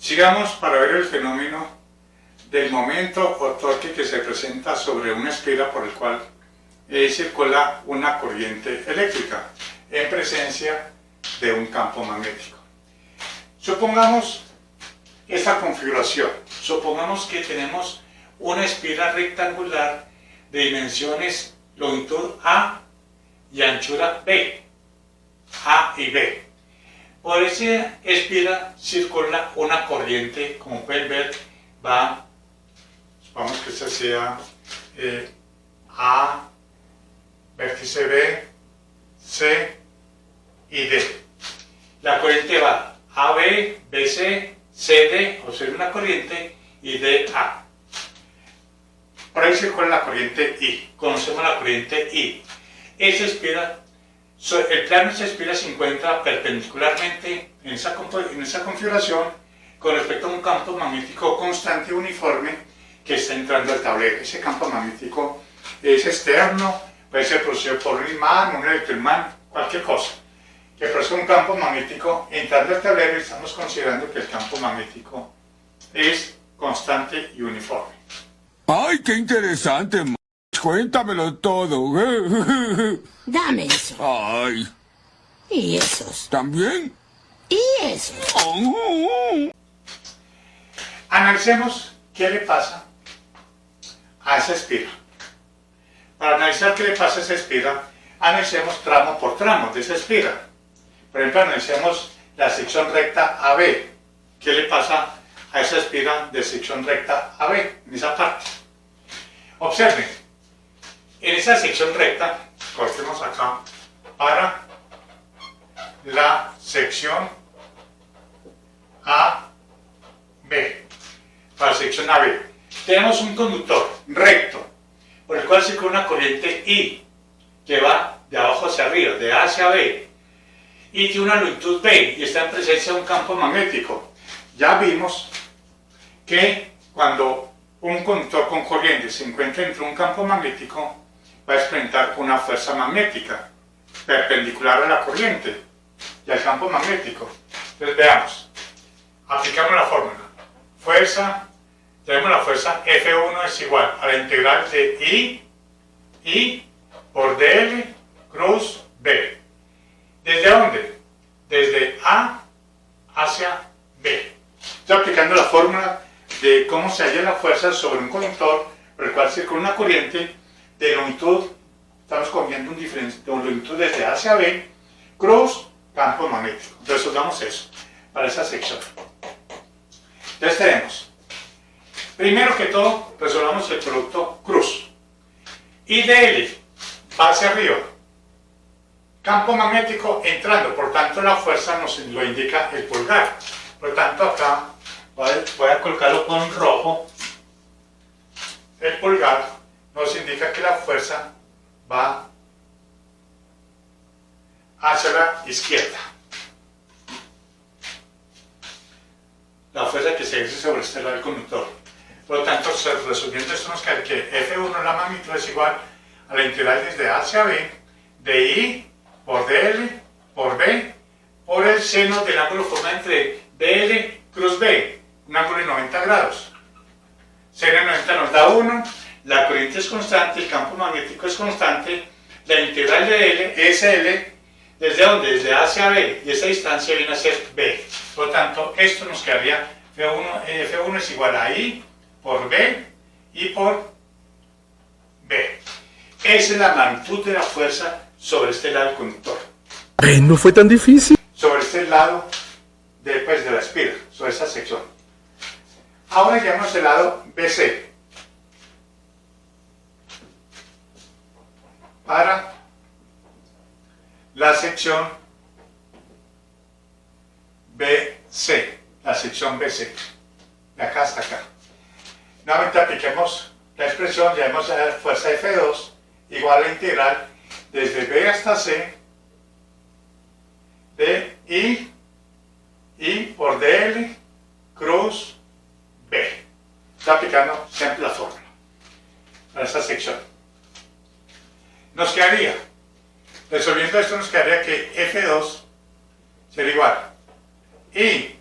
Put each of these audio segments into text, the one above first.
Sigamos para ver el fenómeno del momento o torque que se presenta sobre una esfera por el cual circula una corriente eléctrica en presencia de un campo magnético. Supongamos esta configuración. Supongamos que tenemos una esfera rectangular de dimensiones longitud A y anchura B. A y B. Por esa esfera circula una corriente, como pueden ver, va, vamos que esta sea A, vértice B, C y D. La corriente va AB, BC, CD, o sea, una corriente, y DA. Por ahí circula la corriente I. Conocemos la corriente I. Esa esfera, el plano de esa esfera se encuentra perpendicularmente en esa configuración con respecto a un campo magnético constante uniforme que está entrando al tablero. Ese campo magnético es externo, puede ser producido por un imán, un electroimán, cualquier cosa que produce un campo magnético entrando al tablero, y estamos considerando que el campo magnético es constante y uniforme. ¡Ay, qué interesante! Cuéntamelo todo. Dame eso. ¡Ay! Y esos. ¿También? Y esos. Analicemos qué le pasa a esa esfera. Para analizar qué le pasa a esa esfera, analicemos tramo por tramo de esa esfera. Por ejemplo, analicemos la sección recta AB. ¿Qué le pasa a esa esfera de sección recta AB, en esa parte? Observen, en esa sección recta, cortemos acá, para la sección AB, para la sección AB, tenemos un conductor recto, por el cual circula una corriente I, que va de abajo hacia arriba, de A hacia B, y tiene una longitud B, y está en presencia de un campo magnético. Ya vimos que cuando un conductor con corriente se encuentra entre un campo magnético, va a experimentar una fuerza magnética perpendicular a la corriente y al campo magnético. Entonces veamos, aplicamos la fórmula. Fuerza, tenemos la fuerza F1 es igual a la integral de I por dl cruz B. ¿Desde dónde? Desde A hacia B. Estoy aplicando la fórmula de cómo se halla la fuerza sobre un conductor por el cual circula una corriente de longitud, estamos cogiendo un diferencia de longitud desde A hacia B, cruz campo magnético. Entonces usamos eso para esa sección. Entonces tenemos, primero que todo, resolvamos el producto cruz. I de L va hacia arriba, campo magnético entrando, por tanto la fuerza nos lo indica el pulgar. Por lo tanto acá voy a colocarlo con rojo. El pulgar nos indica que la fuerza va hacia la izquierda. La fuerza que se ejerce sobre este lado del conductor. Por lo tanto, resolviendo esto nos queda que F1, la magnitud, es igual a la integral desde A hacia B de I por dl por B por el seno del ángulo formado entre dl cruz B, un ángulo de 90 grados. Seno de 90 nos da 1, la corriente es constante, el campo magnético es constante, la integral de L es L, ¿desde dónde? Desde A hacia B, y esa distancia viene a ser B. Por lo tanto, esto nos quedaría F1 es igual a I por B y por B. Esa es la magnitud de la fuerza sobre este lado del conductor. No fue tan difícil. Sobre este lado de la esfera, sobre esta sección. Ahora llamamos el lado BC. Para la sección BC, la sección BC, de acá hasta acá. Nuevamente apliquemos la expresión, llamemos a la fuerza F2 igual a la integral desde B hasta C de I por dl cruz B. Estoy aplicando siempre la fórmula para esta sección. Nos quedaría, resolviendo esto, nos quedaría que F2 sería igual I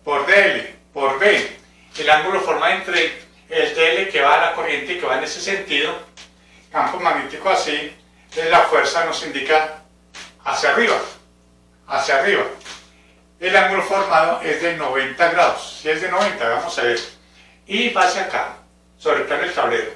por dl por B. El ángulo formado entre el DL que va a la corriente y que va en ese sentido, campo magnético así, entonces la fuerza nos indica hacia arriba, hacia arriba. El ángulo formado es de 90 grados, si es de 90, vamos a ver, y va hacia acá, sobre el plano del tablero.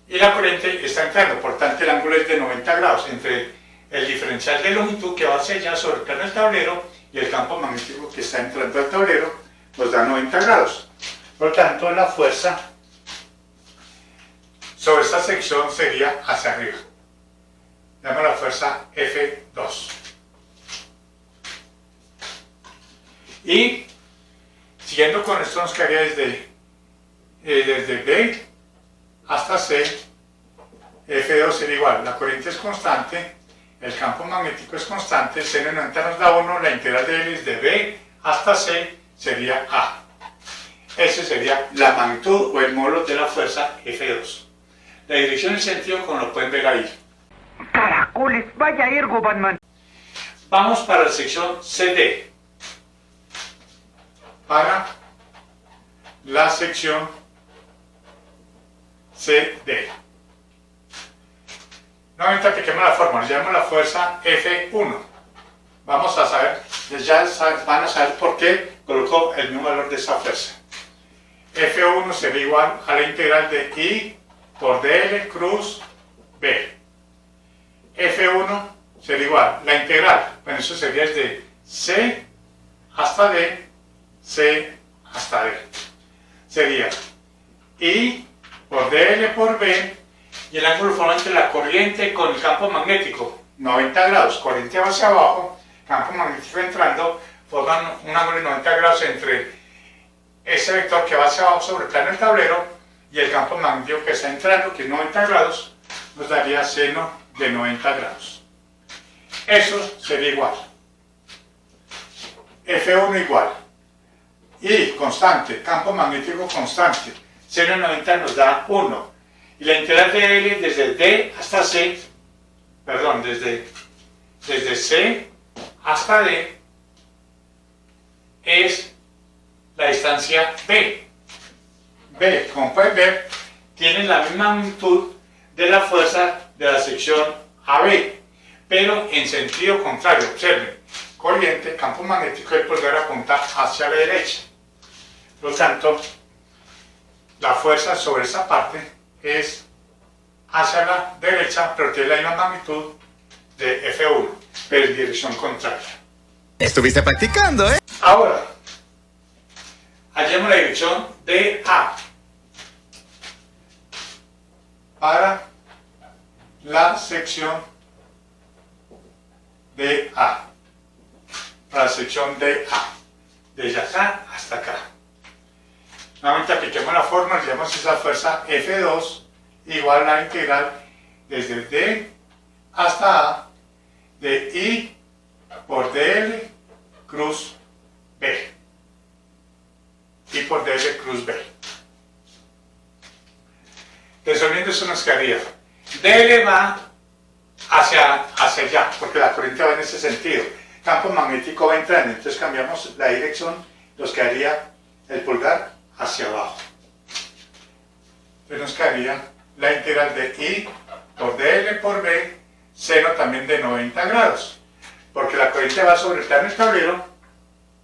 Y la corriente está entrando, por tanto el ángulo es de 90 grados entre el diferencial de longitud que va hacia allá sobre el plano del tablero y el campo magnético que está entrando al tablero, nos da 90 grados. Por tanto, la fuerza sobre esta sección sería hacia arriba. Damos la fuerza F2. Y siguiendo con esto nos quedaría desde B hasta C, F2 sería igual, la corriente es constante, el campo magnético es constante, seno de 90 nos da 1, la integral de L es de B hasta C sería A. Ese sería la magnitud o el módulo de la fuerza F2. La dirección y el sentido como lo pueden ver ahí. Caracoles, vaya ergo, Batman. Vamos para la sección CD. Para la sección CD. Nuevamente apliquemos la fórmula, llamamos la fuerza F1. Vamos a saber, ya van a saber por qué colocó el mismo valor de esa fuerza. F1 sería igual a la integral de I por DL cruz B. F1 sería igual, la integral, bueno, eso sería desde C hasta D, C hasta D. Sería I por DL por B y el ángulo formado entre la corriente con el campo magnético, 90 grados, corriente va hacia abajo, campo magnético entrando, forman un ángulo de 90 grados entre ese vector que va hacia abajo sobre el plano del tablero y el campo magnético que está entrando, que es 90 grados, nos daría seno de 90 grados. Eso sería igual. F1 igual. Y constante, campo magnético constante. Seno de 90 nos da 1. Y la integral de L desde D hasta C, perdón, desde C hasta D es la distancia B. B, como pueden ver, tiene la misma magnitud de la fuerza de la sección AB, pero en sentido contrario. Observen, corriente, campo magnético del pulgar apunta hacia la derecha. Por lo tanto, la fuerza sobre esa parte es hacia la derecha, pero tiene la misma magnitud de F1, pero en dirección contraria. Estuviste practicando, ¿eh? Ahora, hallemos la dirección de A para la sección de A. Para la sección de A. Desde acá hasta acá. Nuevamente apliquemos la fórmula, llamamos esa fuerza F2 igual a la integral desde D hasta A de I por DL cruz B. I por DL cruz B. Resolviendo eso nos quedaría DL va hacia allá, porque la corriente va en ese sentido. Campo magnético va entrando, entonces cambiamos la dirección, nos quedaría el pulgar hacia abajo. Entonces nos quedaría la integral de I por DL por B, seno también de 90 grados, porque la corriente va sobre el plano del tablero,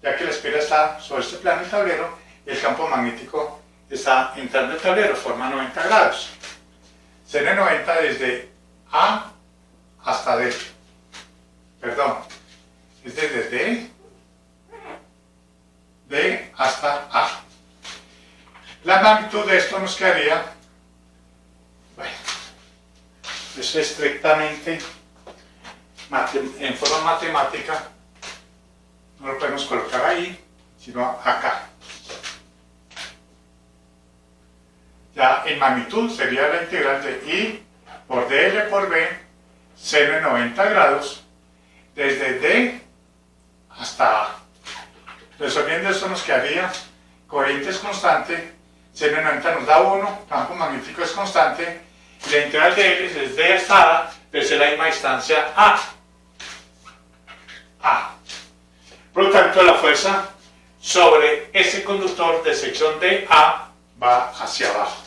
ya que la espira está sobre este plano del tablero, y el campo magnético está entrando al tablero, forma 90 grados. Seno de 90 desde A hasta D. Perdón, es desde D hasta A. La magnitud de esto nos quedaría, bueno, eso es estrictamente en forma matemática, no lo podemos colocar ahí, sino acá. Ya en magnitud sería la integral de I por DL por B, seno de 90 grados, desde D hasta A. Resolviendo esto nos quedaría corriente es constante, seno de 90 nos da 1, campo magnético es constante, y la integral de L es desde D hasta A, pero es la misma distancia A. Por lo tanto, la fuerza sobre ese conductor de sección DA va hacia abajo.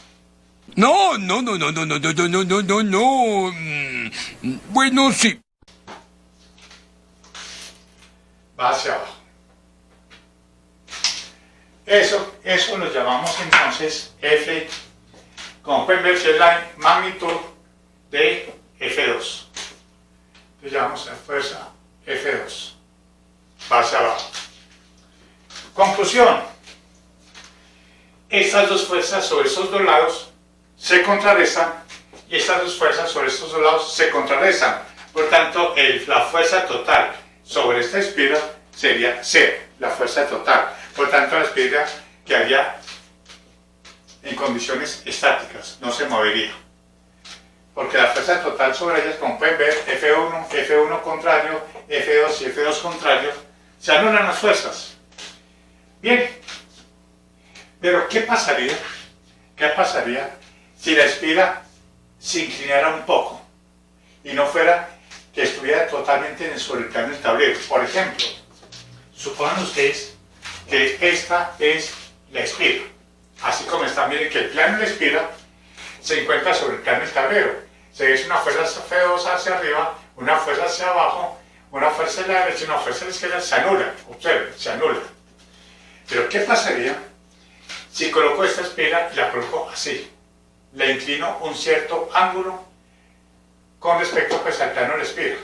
No, no, no, no, no, no, no, no, no, no, no, no. Bueno, sí. Va hacia abajo. Eso lo llamamos entonces F, como pueden ver, que es la magnitud de F2. Le llamamos la fuerza F2. Va hacia abajo. Conclusión. Estas dos fuerzas sobre esos dos lados se contrarrestan y estas dos fuerzas sobre estos dos lados se contrarrestan. Por tanto, la fuerza total sobre esta espiral sería 0, la fuerza total. Por tanto, la espiral quedaría en condiciones estáticas, no se movería. Porque la fuerza total sobre ellas, como pueden ver, F1, F1 contrario, F2 y F2 contrario, se anulan las fuerzas. Bien, pero ¿qué pasaría? ¿Qué pasaría si la espiral se inclinara un poco y no fuera que estuviera totalmente sobre el plano del tablero? Por ejemplo, supongan ustedes que esta es la espiral. Así como está, miren que el plano de la espiral se encuentra sobre el plano del tablero. Se dice una fuerza F2 hacia arriba, una fuerza hacia abajo, una fuerza a la derecha y una fuerza a la izquierda, se anula. Observen, se anula. Pero ¿qué pasaría si coloco esta espiral y la coloco así? Le inclino un cierto ángulo con respecto pues, al plano de la espiral.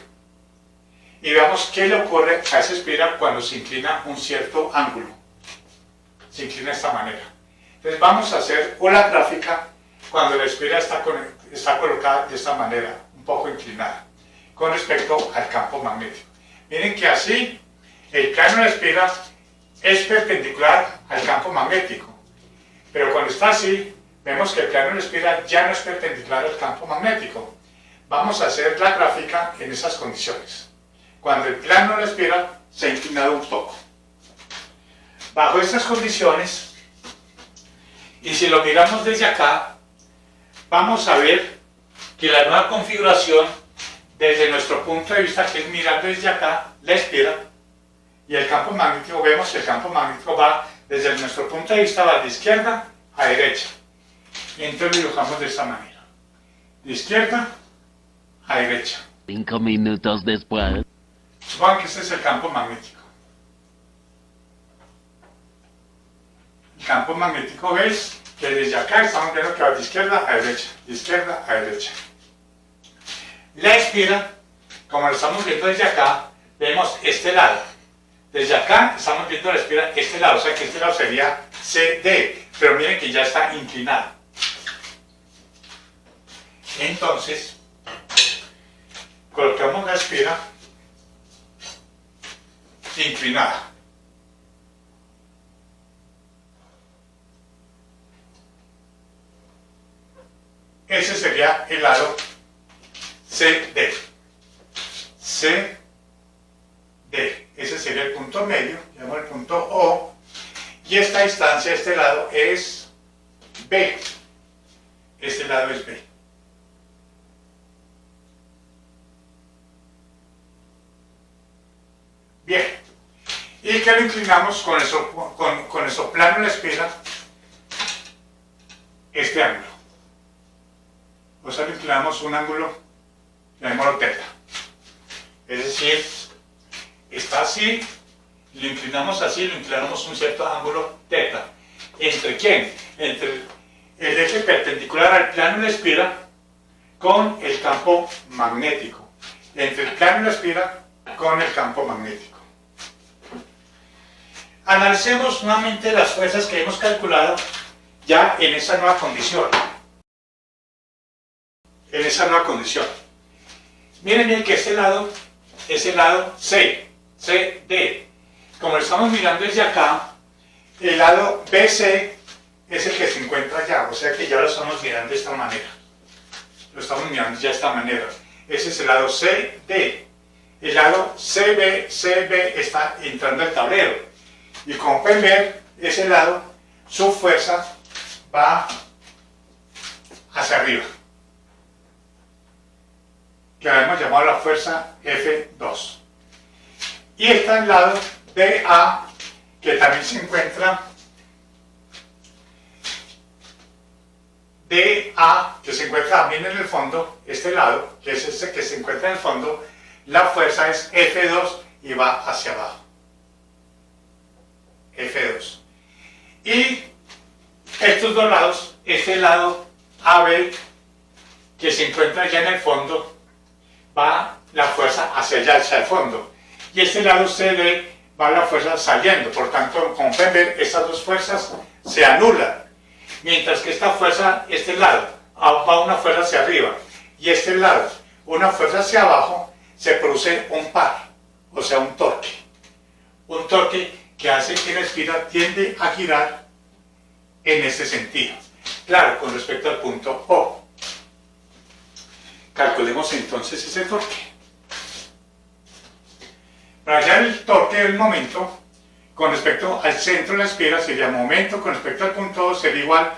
Y veamos qué le ocurre a esa espiral cuando se inclina un cierto ángulo. Se inclina de esta manera. Entonces vamos a hacer una gráfica cuando la espiral está colocada de esta manera, un poco inclinada, con respecto al campo magnético. Miren que así el plano de la espiral es perpendicular al campo magnético. Pero cuando está así, vemos que el plano de la espiral ya no es perpendicular al campo magnético. Vamos a hacer la gráfica en esas condiciones. Cuando el plano de la espiral se ha inclinado un poco. Bajo estas condiciones, y si lo miramos desde acá, vamos a ver que la nueva configuración, desde nuestro punto de vista, que es mirar desde acá, la espiral, y el campo magnético, vemos que el campo magnético va, desde nuestro punto de vista, va de izquierda a derecha. Y entonces lo dibujamos de esta manera. De izquierda a derecha. 5 minutos después. Supongan que este es el campo magnético. El campo magnético ves que desde acá estamos viendo que va de izquierda a derecha, de izquierda a derecha. La espiral, como lo estamos viendo desde acá, vemos este lado. Desde acá estamos viendo la espiral este lado, o sea que este lado sería CD, pero miren que ya está inclinado. Entonces, colocamos la espiral inclinada. Ese sería el lado CD. CD. Ese sería el punto medio, llamamos el punto O. Y esta distancia, este lado, es B. Este lado es B. Bien. Y que lo inclinamos con eso plano de la espiral, este ángulo. O sea, lo inclinamos un ángulo, llamémoslo θ. Es decir, está así, lo inclinamos así, lo inclinamos un cierto ángulo θ. ¿Entre quién? Entre el eje perpendicular al plano de la espiral con el campo magnético. Entre el plano de la espiral con el campo magnético. Analicemos nuevamente las fuerzas que hemos calculado ya en esa nueva condición. En esa nueva condición. Miren bien que este lado es el lado C, CD. Como lo estamos mirando desde acá, el lado BC es el que se encuentra allá, o sea que ya lo estamos mirando de esta manera. Lo estamos mirando ya de esta manera. Ese es el lado CD. El lado CB está entrando al tablero. Y como pueden ver, ese lado, su fuerza va hacia arriba, que hemos llamado la fuerza F2. Y está al lado BA, que que también se encuentra DA, que se encuentra también en el fondo, este lado, que es este que se encuentra en el fondo, la fuerza es F2 y va hacia abajo. F2. Y estos dos lados, este lado AB, que se encuentra allá en el fondo, va la fuerza hacia allá, hacia el fondo. Y este lado CD va la fuerza saliendo. Por tanto, como pueden ver, estas dos fuerzas se anulan. Mientras que esta fuerza, este lado, va una fuerza hacia arriba. Y este lado, una fuerza hacia abajo, se produce un par, o sea, un torque. Un torque que hace que la espiral tiende a girar en este sentido. Claro, con respecto al punto O. Calculemos entonces ese torque. Para hallar el torque del momento, con respecto al centro de la espiral sería momento con respecto al punto O sería igual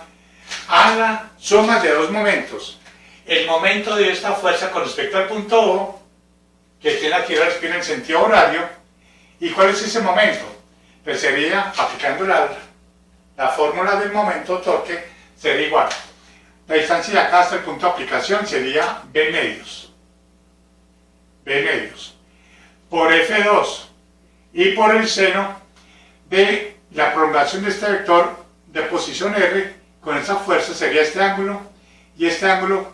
a la suma de dos momentos. El momento de esta fuerza con respecto al punto O, que tiene aquí la espiral en sentido horario. ¿Y cuál es ese momento? Pues sería, aplicando la fórmula del momento torque, sería igual. La distancia de acá hasta el punto de aplicación sería B medios. B medios. Por F2 y por el seno de la prolongación de este vector de posición R, con esa fuerza sería este ángulo, y este ángulo,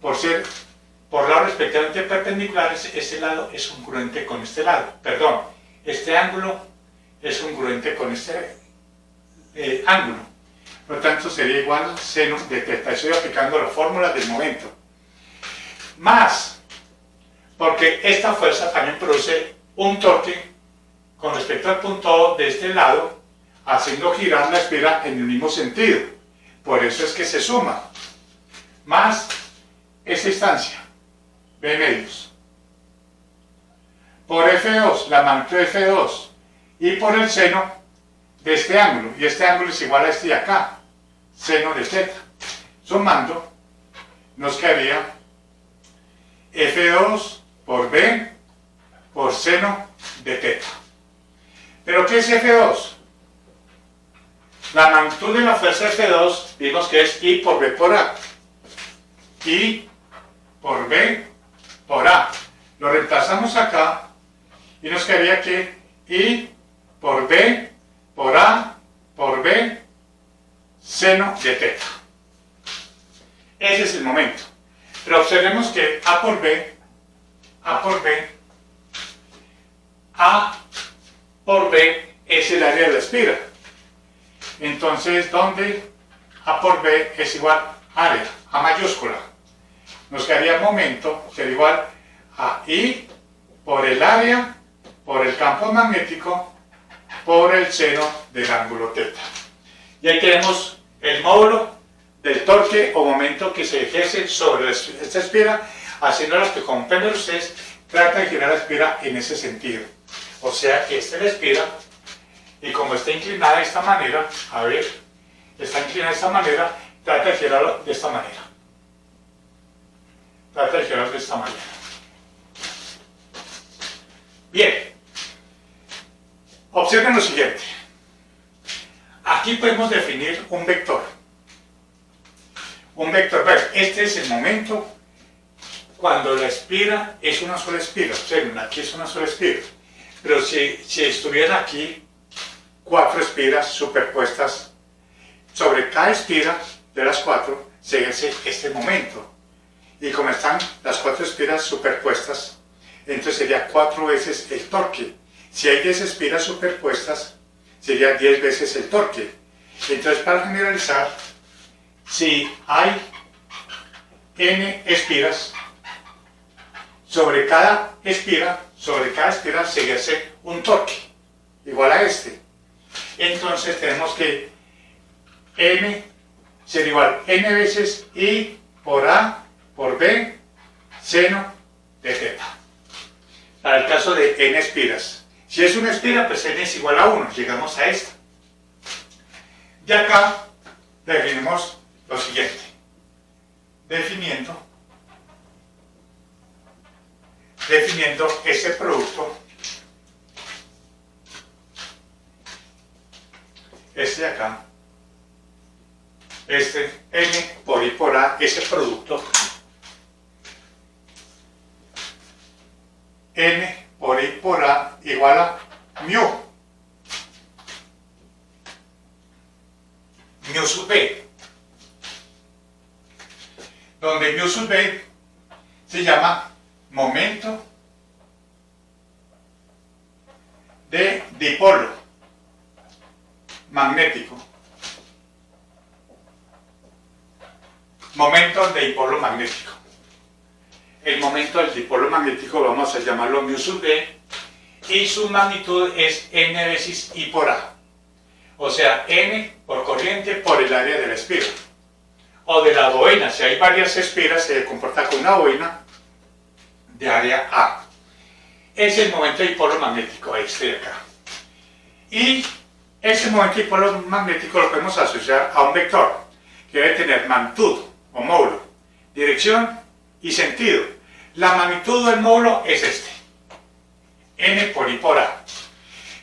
por lados respectivamente perpendiculares, este lado es congruente con este lado. Perdón, este ángulo es congruente con este ángulo. Por lo tanto, sería igual a seno de θ. Estoy aplicando la fórmula del momento. Más, porque esta fuerza también produce un torque con respecto al punto O de este lado, haciendo girar la espiral en el mismo sentido. Por eso es que se suma. Más esta distancia, B medios. Por F2, la magnitud de F2, y por el seno de este ángulo. Y este ángulo es igual a este de acá, seno de θ. Sumando, nos quedaría F2 por B por seno de θ. ¿Pero qué es F2? La magnitud de la fuerza F2 vimos que es I por B por A. I por B por A. Lo reemplazamos acá y nos quedaría que I por B por A por B seno de θ. Ese es el momento. Pero observemos que A por B es el área de la espiral. Entonces, donde A por B es igual a área, A mayúscula, nos quedaría momento, sería igual a I por el área, por el campo magnético, por el seno del ángulo θ. Y ahí tenemos el módulo del torque o momento que se ejerce sobre esta espiral, haciéndolas que, como pueden ver ustedes, trata de girar la espiral en ese sentido. O sea que esta es la espiral, y como está inclinada de esta manera, a ver, está inclinada de esta manera, trata de girarlo de esta manera. Trata de girarlo de esta manera. Bien, observen lo siguiente. Aquí podemos definir un vector. Un vector, bueno, este es el momento cuando la espiral es una sola espiral. Observen, aquí es una sola espiral. Pero si estuvieran aquí 4 espiras superpuestas, sobre cada espira de las 4 se ejerce este momento. Y como están las 4 espiras superpuestas, entonces sería 4 veces el torque. Si hay 10 espiras superpuestas, sería 10 veces el torque. Entonces, para generalizar, si hay n espiras, sobre cada espira se ejerce un torque igual a este. Entonces tenemos que n sería igual a n veces I por A por B seno de θ. Para el caso de n espiras. Si es una espira, pues n es igual a 1. Llegamos a esta. Y acá definimos lo siguiente. Definiendo este producto este de acá, este N por I por A, ese producto, N por I por A igual a mu sub B, donde mu sub B se llama momento de dipolo magnético. Momento de dipolo magnético. El momento del dipolo magnético vamos a llamarlo mu sub B y su magnitud es n veces I por A. O sea, n por corriente por el área de la espira. O de la boina, si hay varias espiras se comporta con una boina de área A. Es el momento de dipolo magnético, este de acá. Y ese momento de dipolo magnético lo podemos asociar a un vector que debe tener magnitud o módulo, dirección y sentido. La magnitud del módulo es este, n por I por A.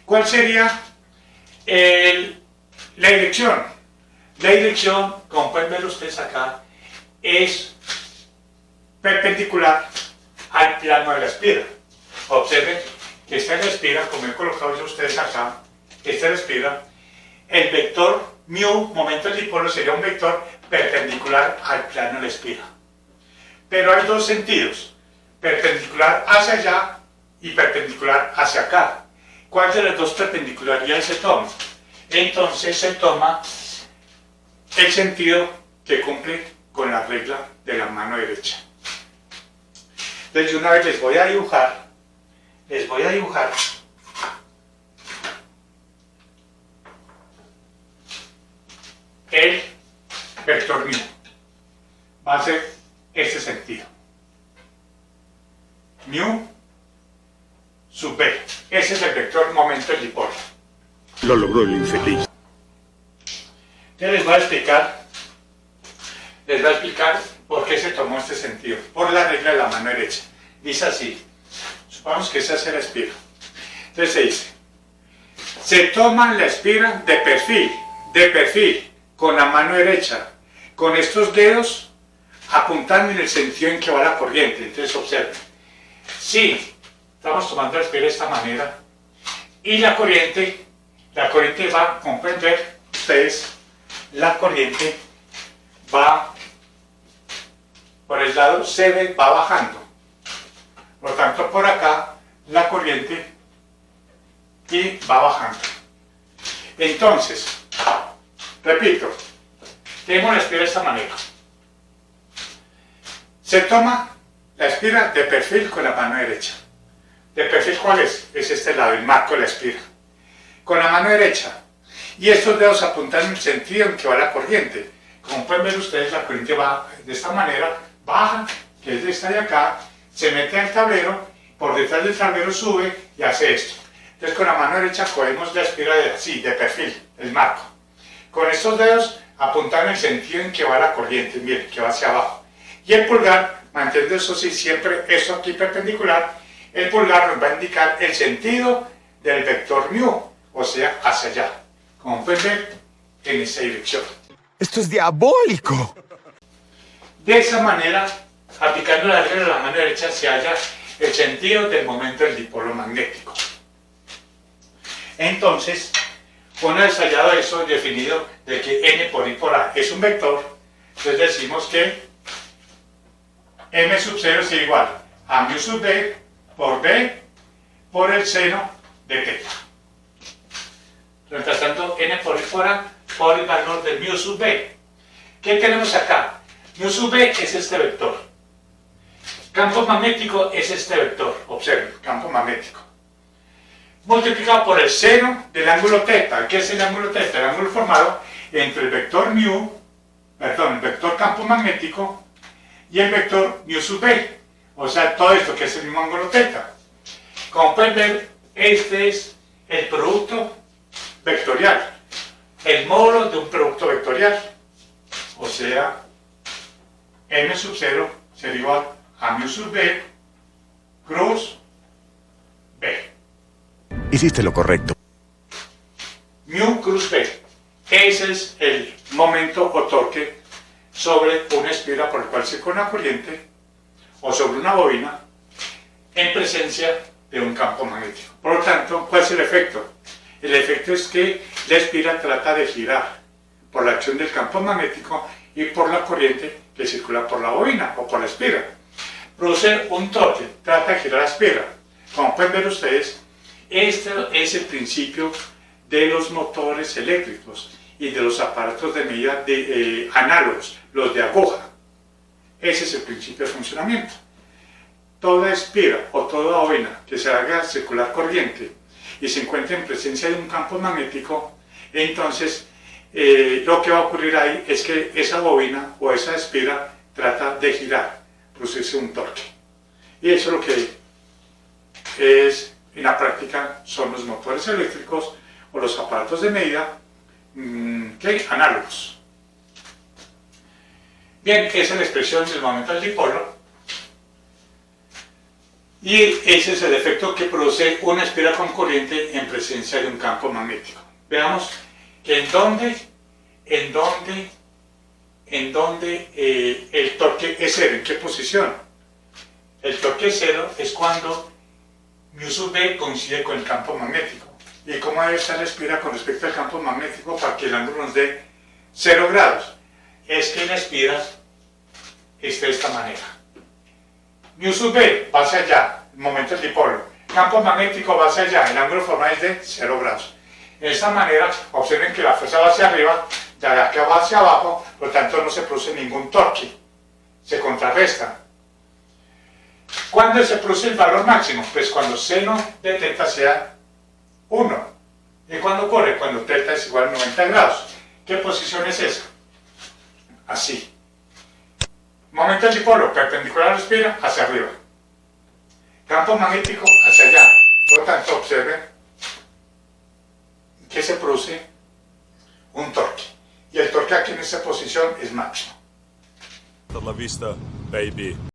¿Cuál sería la dirección? La dirección, como pueden ver ustedes acá, es perpendicular al plano de la espira. Observen que esta es la espira, como he colocado yo ustedes acá, esta es la espira. El vector mu, momento del dipolo, sería un vector perpendicular al plano de la espira. Pero hay dos sentidos, perpendicular hacia allá y perpendicular hacia acá. ¿Cuál de las dos perpendicularidades se toma? Entonces se toma el sentido que cumple con la regla de la mano derecha. Entonces una vez les voy a dibujar el vector mu. Va a ser este sentido. Mu sub B. Ese es el vector momento del dipolo. Lo logró el infeliz. Entonces les voy a explicar por qué se tomó este sentido. Por la regla de la mano derecha. Dice así. Supongamos que esa es la espira. Entonces se dice, se toma la espira de perfil, con la mano derecha, con estos dedos apuntando en el sentido en que va la corriente. Entonces observen, si estamos tomando la espira de esta manera y la corriente va, como pueden ver ustedes, la corriente va por el lado CD, va bajando. Por lo tanto, por acá la corriente y va bajando. Entonces, repito, tenemos la espira de esta manera. Se toma la espira de perfil con la mano derecha. ¿De perfil cuál es? Es este lado, el marco de la espira. Con la mano derecha. Y estos dedos apuntan en el sentido en que va la corriente. Como pueden ver ustedes, la corriente va de esta manera, baja, que es de esta de acá, se mete al tablero, por detrás del tablero sube y hace esto. Entonces con la mano derecha cogemos la espira de perfil, el marco. Con estos dedos apuntan en el sentido en que va la corriente, miren, que va hacia abajo. Y el pulgar, manteniendo eso sí, siempre esto aquí perpendicular, el pulgar nos va a indicar el sentido del vector mu, o sea, hacia allá. Como pueden ver, en esa dirección. ¡Esto es diabólico! De esa manera, aplicando la regla de la mano derecha, se halla el sentido del momento del dipolo magnético. Entonces, una vez hallado eso, definido de que n por I por A es un vector, entonces decimos que m sub 0 es igual a mu sub B por el seno de teta. Reemplazando n por I por A por el valor de mu sub B. ¿Qué tenemos acá? Mu sub B es este vector. Campo magnético es este vector. Observen, campo magnético. Multiplicado por el seno del ángulo teta. ¿Qué es el ángulo teta? El ángulo formado entre el vector el vector campo magnético y el vector mu sub B. O sea, todo esto que es el mismo ángulo teta. Como pueden ver, este es el producto vectorial. El módulo de un producto vectorial. O sea, m sub 0 sería igual a mu sub B cruz B. Hiciste lo correcto. Mu cruz B. Ese es el momento o torque sobre una espira por el cual circula una corriente o sobre una bobina en presencia de un campo magnético. Por lo tanto, ¿cuál es el efecto? El efecto es que la espira trata de girar por la acción del campo magnético y por la corriente que circula por la bobina o por la espira. Produce un torque, trata de girar la espira. Como pueden ver ustedes, este es el principio de los motores eléctricos y de los aparatos de medida análogos, los de aguja. Ese es el principio de funcionamiento. Toda espira o toda bobina que se haga circular corriente y se encuentre en presencia de un campo magnético, entonces lo que va a ocurrir ahí es que esa bobina o esa espira trata de girar, producirse un torque. Y eso es lo que es, en la práctica, son los motores eléctricos o los aparatos de medida análogos. Bien, esa es la expresión del momento del dipolo. Y ese es el efecto que produce una espira con corriente en presencia de un campo magnético. Veamos que en donde el torque es cero, ¿en qué posición? El torque cero es cuando mu sub B coincide con el campo magnético. ¿Y cómo debe estar la espira con respecto al campo magnético para que el ángulo nos dé 0 grados? Es que la espira esté de esta manera. Mu sub B va hacia allá, el momento del dipolo. Campo magnético va hacia allá, el ángulo formal es de 0 grados. De esta manera, observen que la fuerza va hacia arriba, de acá va hacia abajo, por lo tanto no se produce ningún torque, se contrarresta. ¿Cuándo se produce el valor máximo? Pues cuando seno de teta sea 1. ¿Y cuándo ocurre? Cuando teta es igual a 90 grados. ¿Qué posición es esa? Así. Momento del dipolo, perpendicular a la espira, hacia arriba. Campo magnético, hacia allá. Por lo tanto, observen que se produce un torque. Y el torque aquí en esta posición es máximo. Hasta la vista, baby.